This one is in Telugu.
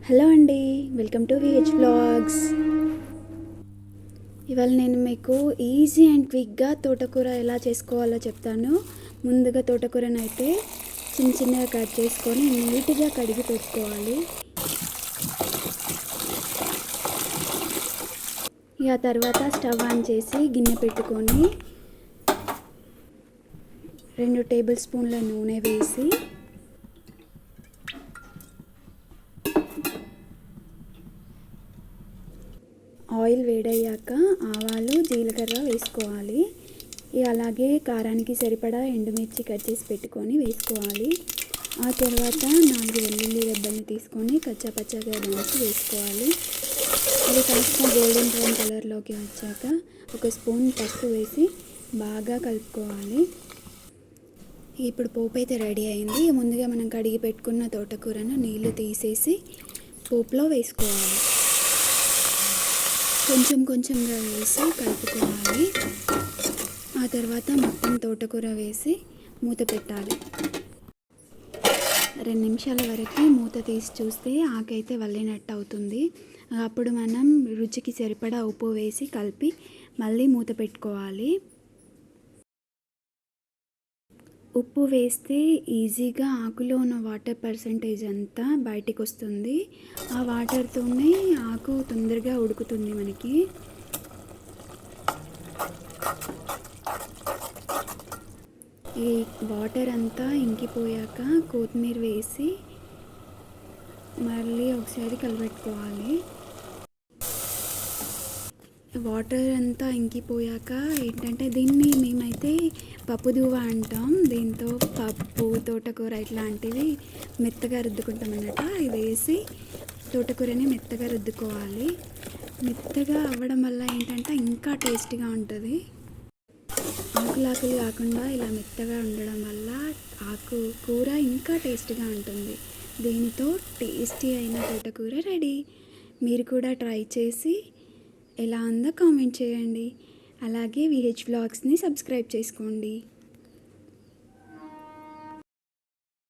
హలో అండి, వెల్కమ్ టు విహెచ్ వ్లాగ్స్. ఇవాళ నేను మీకు ఈజీ అండ్ క్విక్గా తోటకూర ఎలా చేసుకోవాలో చెప్తాను. ముందుగా తోటకూరను అయితే చిన్న చిన్నగా కట్ చేసుకొని నీట్గా కడిగి పెట్టుకోవాలి. ఇక తర్వాత స్టవ్ ఆన్ చేసి గిన్నె పెట్టుకొని 2 టేబుల్ స్పూన్ల నూనె వేసి ఆయిల్ వేడయ్యాక ఆవాలు జీలకర్ర వేసుకోవాలి. అలాగే కారానికి సరిపడా ఎండుమిర్చి కట్ చేసి పెట్టుకొని వేసుకోవాలి. ఆ తర్వాత 4 వెల్లుల్లి రెబ్బల్ని తీసుకొని కచ్చాపచ్చాగా దంచి వేసుకోవాలి. అది కాస్త గోల్డెన్ బ్రౌన్ కలర్లోకి వచ్చాక 1 స్పూన్ పసుపు వేసి బాగా కలుపుకోవాలి. ఇప్పుడు పోపు అయితే రెడీ అయింది. ముందుగా మనం కడిగి పెట్టుకున్న తోటకూరను నీళ్లు తీసేసి పోపులో వేసుకోవాలి. కొంచెం కొంచెంగా వేసి కలుపుకోవాలి. ఆ తర్వాత మొత్తం తోటకూర వేసి మూత పెట్టాలి. 2 నిమిషాల వరకు మూత తీసి చూస్తే ఆకైతే వల్లినట్టు అవుతుంది. అప్పుడు మనం రుచికి సరిపడా ఉప్పు వేసి కలిపి మళ్ళీ మూత పెట్టుకోవాలి. ఉప్పు వేస్తే ఈజీగా ఆకులో ఉన్న వాటర్ పర్సంటేజ్ అంతా బయటికి వస్తుంది. ఆ వాటర్తోనే ఆకు తొందరగా ఉడుకుతుంది మనకి. ఈ వాటర్ అంతా ఇంకిపోయాక కొత్తిమీర వేసి మళ్ళీ ఒకసారి కలిపెట్టుకోవాలి. వాటర్ అంతా ఇంకిపోయాక ఏంటంటే దీన్ని మేమైతే పప్పుదువ్వ అంటాం. దీంతో పప్పు, తోటకూర ఇట్లాంటివి మెత్తగా రుద్దుకుంటాం అన్నట్టు. ఇది వేసి తోటకూరని మెత్తగా రుద్దుకోవాలి. మెత్తగా అవ్వడం వల్ల ఏంటంటే ఇంకా టేస్టీగా ఉంటుంది. ఆకులాకులు కాకుండా ఇలా మెత్తగా ఉండడం వల్ల కూర ఇంకా టేస్టీగా ఉంటుంది. దీనితో టేస్టీ అయిన తోటకూర రెడీ. మీరు కూడా ట్రై చేసి ఎలా ఉందో కామెంట్ చేయండి. అలాగే విహెచ్ వ్లాగ్స్ని సబ్స్క్రైబ్ చేసుకోండి.